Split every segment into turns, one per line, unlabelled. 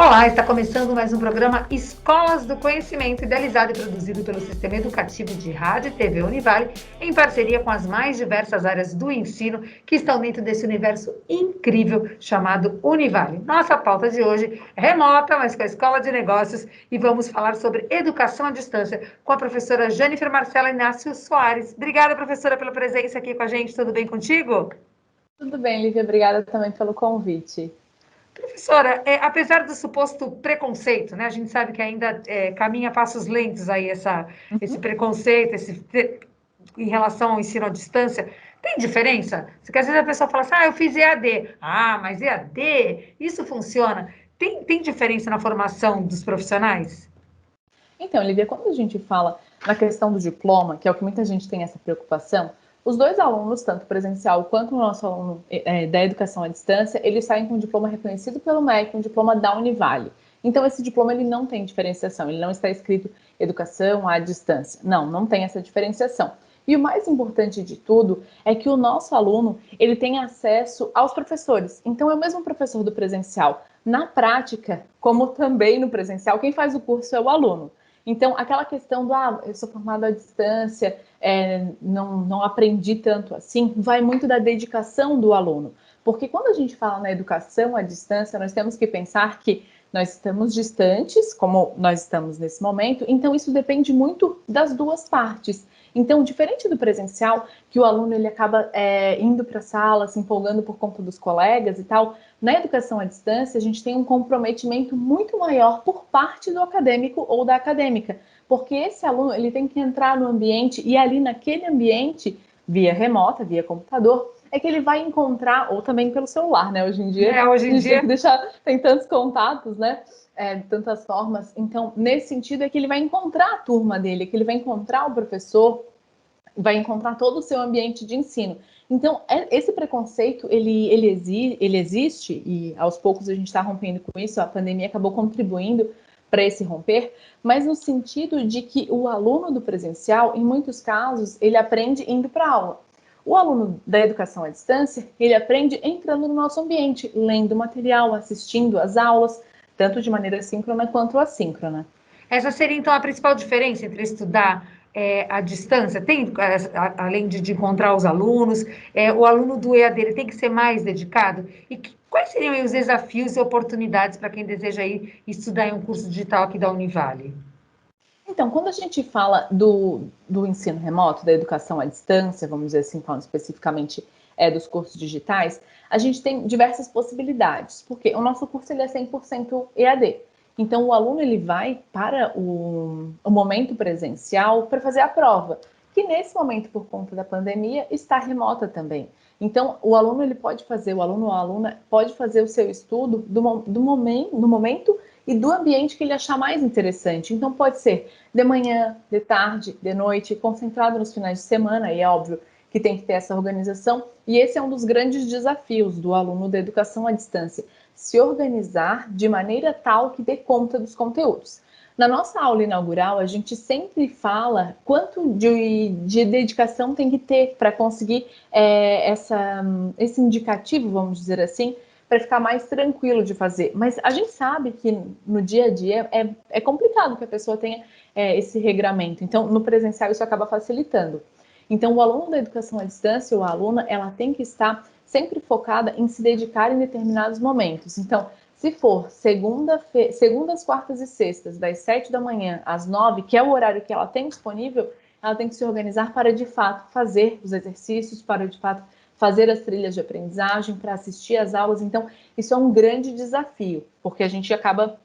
Olá, está começando mais um programa Escolas do Conhecimento, idealizado e produzido pelo Sistema Educativo de Rádio e TV Univale, em parceria com as mais diversas áreas do ensino que estão dentro desse universo incrível chamado Univale. Nossa pauta de hoje é remota, mas com a Escola de Negócios, e vamos falar sobre educação à distância com a professora Janifer Marcela Inácio Soares. Obrigada, professora, pela presença aqui com a gente. Tudo bem contigo?
Tudo bem, Lívia. Obrigada também pelo convite.
Professora, apesar do suposto preconceito, né? A gente sabe que ainda caminha a passos lentos aí esse preconceito, em relação ao ensino à distância. Tem diferença? Porque às vezes a pessoa fala assim, eu fiz EAD. Ah, mas EAD, isso funciona. Tem diferença na formação dos profissionais?
Então, Lívia, quando a gente fala na questão do diploma, que é o que muita gente tem essa preocupação, os dois alunos, tanto presencial quanto o nosso aluno da educação à distância, eles saem com um diploma reconhecido pelo MEC, um diploma da Univale. Então, esse diploma ele não tem diferenciação, ele não está escrito educação à distância. Não tem essa diferenciação. E o mais importante de tudo é que o nosso aluno ele tem acesso aos professores. Então, é o mesmo professor do presencial. Na prática, como também no presencial, quem faz o curso é o aluno. Então, aquela questão do, eu sou formado à distância, não aprendi tanto assim, vai muito da dedicação do aluno. Porque quando a gente fala na educação à distância, nós temos que pensar que nós estamos distantes, como nós estamos nesse momento, então isso depende muito das duas partes. Então, diferente do presencial, que o aluno ele acaba indo para a sala, se empolgando por conta dos colegas e tal, na educação à distância, a gente tem um comprometimento muito maior por parte do acadêmico ou da acadêmica, porque esse aluno ele tem que entrar no ambiente e ali naquele ambiente, via remota, via computador, é que ele vai encontrar, ou também pelo celular, né? Hoje em dia, a gente tem que deixar, tem tantos contatos, né? Tantas formas. Então, nesse sentido, é que ele vai encontrar a turma dele, que ele vai encontrar o professor, vai encontrar todo o seu ambiente de ensino. Então, esse preconceito, ele existe, e aos poucos a gente está rompendo com isso, a pandemia acabou contribuindo para esse romper, mas no sentido de que o aluno do presencial, em muitos casos, ele aprende indo para a aula. O aluno da educação à distância, ele aprende entrando no nosso ambiente, lendo material, assistindo às aulas, tanto de maneira síncrona quanto assíncrona.
Essa seria, então, a principal diferença entre estudar à distância? Tem, além de encontrar os alunos, o aluno do EAD ele tem que ser mais dedicado? E quais seriam os desafios e oportunidades para quem deseja ir estudar em um curso digital aqui da Univale?
Então, quando a gente fala do ensino remoto, da educação à distância, vamos dizer assim, falando especificamente dos cursos digitais, a gente tem diversas possibilidades, porque o nosso curso ele é 100% EAD. Então, o aluno ele vai para o momento presencial para fazer a prova, que nesse momento, por conta da pandemia, está remota também. Então, o aluno ele pode fazer, o aluno ou a aluna pode fazer o seu estudo no momento e do ambiente que ele achar mais interessante. Então, pode ser de manhã, de tarde, de noite, concentrado nos finais de semana, e é óbvio que tem que ter essa organização. E esse é um dos grandes desafios do aluno da educação à distância, se organizar de maneira tal que dê conta dos conteúdos. Na nossa aula inaugural, a gente sempre fala quanto de dedicação tem que ter para conseguir esse indicativo, vamos dizer assim, para ficar mais tranquilo de fazer. Mas a gente sabe que no dia a dia é complicado que a pessoa tenha esse regramento. Então, no presencial, isso acaba facilitando. Então, o aluno da educação à distância, ou a aluna, ela tem que estar sempre focada em se dedicar em determinados momentos. Então, se for segundas, quartas e sextas, das 7 da manhã às 9, que é o horário que ela tem disponível, ela tem que se organizar para, de fato, fazer os exercícios, para, de fato, fazer as trilhas de aprendizagem, para assistir às aulas. Então, isso é um grande desafio, porque a gente acaba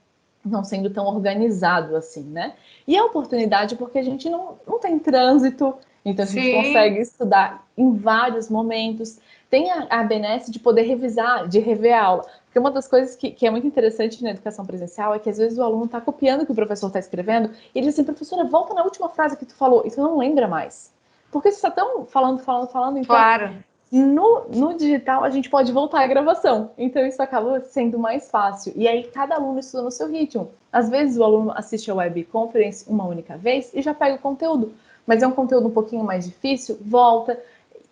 não sendo tão organizado assim, né? E a oportunidade porque a gente não tem trânsito, então a gente consegue estudar em vários momentos. Tem a benesse de poder revisar, de rever a aula. Porque uma das coisas que é muito interessante na educação presencial é que às vezes o aluno está copiando o que o professor está escrevendo e ele diz assim, professora, volta na última frase que tu falou, e tu não lembra mais. Porque você está tão falando, então...
Claro.
No digital, a gente pode voltar à gravação. Então, isso acaba sendo mais fácil. E aí, cada aluno estuda no seu ritmo. Às vezes, o aluno assiste a web conference uma única vez e já pega o conteúdo. Mas é um conteúdo um pouquinho mais difícil, volta.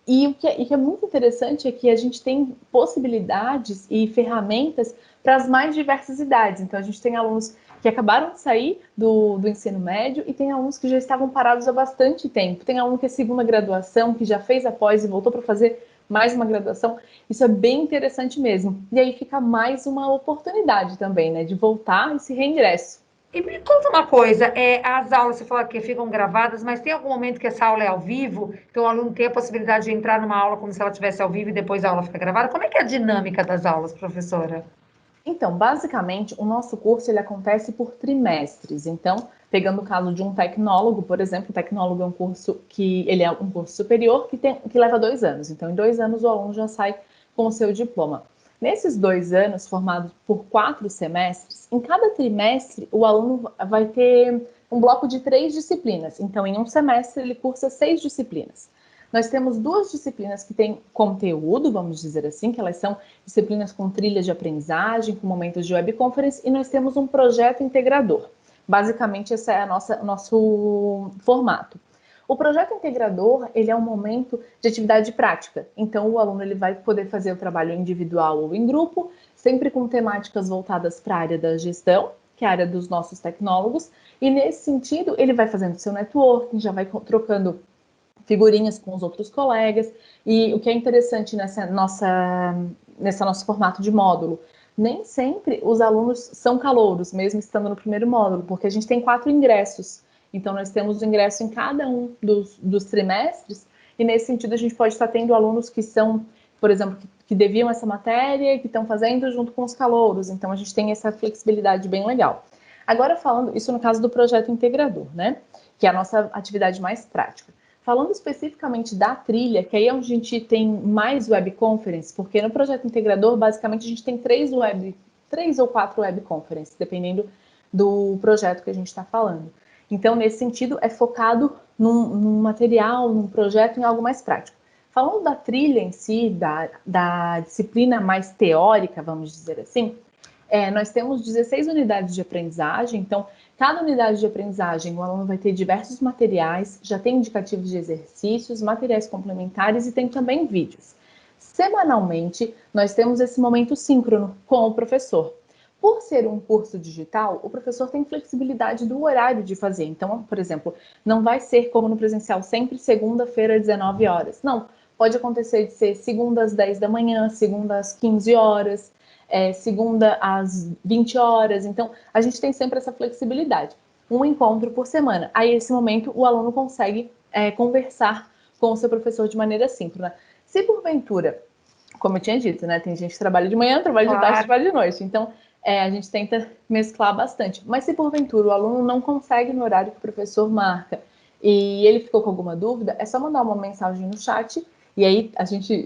E o que é muito interessante é que a gente tem possibilidades e ferramentas para as mais diversas idades. Então, a gente tem alunos que acabaram de sair do ensino médio e tem alunos que já estavam parados há bastante tempo. Tem aluno que é segunda graduação, que já fez a pós e voltou para fazer mais uma graduação. Isso é bem interessante mesmo. E aí fica mais uma oportunidade também, né, de voltar esse reingresso.
E me conta uma coisa, as aulas, você falou que ficam gravadas, mas tem algum momento que essa aula é ao vivo? Então o aluno tem a possibilidade de entrar numa aula como se ela estivesse ao vivo e depois a aula fica gravada? Como é que é a dinâmica das aulas, professora?
Então, basicamente, o nosso curso ele acontece por trimestres. Então, pegando o caso de um tecnólogo, por exemplo, o tecnólogo é um curso que ele é um curso superior que leva 2 anos. Então, em 2 anos o aluno já sai com o seu diploma. Nesses 2 anos, formados por 4 semestres, em cada trimestre o aluno vai ter um bloco de 3 disciplinas. Então, em um semestre ele cursa 6 disciplinas. Nós temos 2 disciplinas que têm conteúdo, vamos dizer assim, que elas são disciplinas com trilhas de aprendizagem, com momentos de webconference, e nós temos um projeto integrador. Basicamente, esse é o nosso formato. O projeto integrador, ele é um momento de atividade prática. Então, o aluno ele vai poder fazer o trabalho individual ou em grupo, sempre com temáticas voltadas para a área da gestão, que é a área dos nossos tecnólogos, e nesse sentido, ele vai fazendo seu networking, já vai trocando figurinhas com os outros colegas. E o que é interessante nesse nosso formato de módulo, nem sempre os alunos são calouros, mesmo estando no primeiro módulo, porque a gente tem 4 ingressos. Então, nós temos o ingresso em cada um dos trimestres, e nesse sentido a gente pode estar tendo alunos que são, por exemplo, que deviam essa matéria e que estão fazendo junto com os calouros. Então, a gente tem essa flexibilidade bem legal. Agora, falando isso no caso do projeto integrador, né? Que é a nossa atividade mais prática. Falando especificamente da trilha, que aí é onde a gente tem mais webconference, porque no projeto integrador, basicamente, a gente tem 3 ou 4 webconferences, dependendo do projeto que a gente está falando. Então, nesse sentido, é focado num material, num projeto, em algo mais prático. Falando da trilha em si, da disciplina mais teórica, vamos dizer assim, nós temos 16 unidades de aprendizagem, então cada unidade de aprendizagem o aluno vai ter diversos materiais, já tem indicativos de exercícios, materiais complementares e tem também vídeos. Semanalmente, nós temos esse momento síncrono com o professor. Por ser um curso digital, o professor tem flexibilidade do horário de fazer. Então, por exemplo, não vai ser como no presencial, sempre segunda-feira às 19 horas. Não, pode acontecer de ser segunda às 10 da manhã, segunda às 15 horas, segunda às 20 horas. Então, a gente tem sempre essa flexibilidade. Um encontro por semana. Aí, nesse momento, o aluno consegue conversar com o seu professor de maneira síncrona. Se porventura, como eu tinha dito, né, tem gente que trabalha de manhã, trabalha de tarde, trabalha de noite. Então, a gente tenta mesclar bastante. Mas se porventura o aluno não consegue no horário que o professor marca e ele ficou com alguma dúvida, é só mandar uma mensagem no chat. E aí,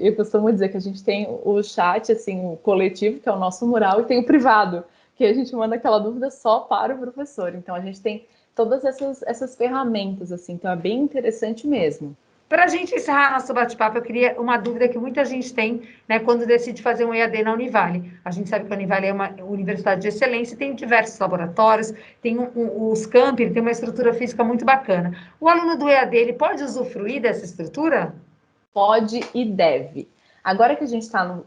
eu costumo dizer que a gente tem o chat, assim, o coletivo, que é o nosso mural, e tem o privado, que a gente manda aquela dúvida só para o professor. Então, a gente tem todas essas ferramentas, assim, então é bem interessante mesmo.
Para a gente encerrar nosso bate-papo, eu queria uma dúvida que muita gente tem, né, quando decide fazer um EAD na Univale. A gente sabe que a Univale é uma universidade de excelência, tem diversos laboratórios, tem os campi, tem uma estrutura física muito bacana. O aluno do EAD, ele pode usufruir dessa estrutura?
Pode e deve. Agora que a gente está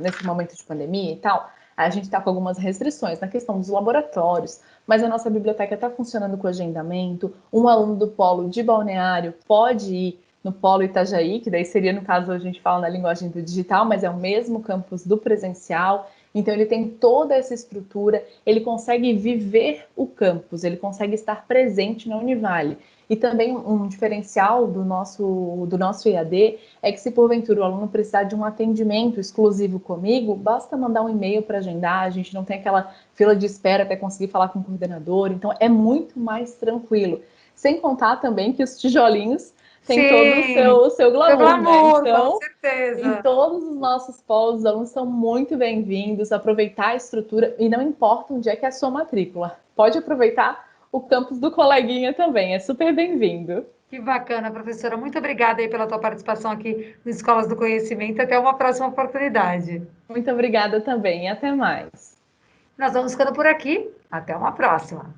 nesse momento de pandemia e tal, a gente está com algumas restrições na questão dos laboratórios, mas a nossa biblioteca está funcionando com agendamento. Um aluno do polo de Balneário pode ir no polo Itajaí, que daí seria, no caso, a gente fala na linguagem do digital, mas é o mesmo campus do presencial. Então, ele tem toda essa estrutura, ele consegue viver o campus, ele consegue estar presente na Univale. E também um diferencial do nosso EAD é que se porventura o aluno precisar de um atendimento exclusivo comigo, basta mandar um e-mail para agendar, a gente não tem aquela fila de espera até conseguir falar com o coordenador, então é muito mais tranquilo. Sem contar também que os tijolinhos têm todo o seu glamour, né? Então,
com certeza.
em todos os nossos polos, os alunos são muito bem-vindos, aproveitar a estrutura, e não importa onde é que é a sua matrícula, pode aproveitar o campus do coleguinha também, é super bem-vindo.
Que bacana, professora. Muito obrigada aí pela tua participação aqui no Escolas do Conhecimento. Até uma próxima oportunidade.
Muito obrigada também, e até mais.
Nós vamos ficando por aqui. Até uma próxima.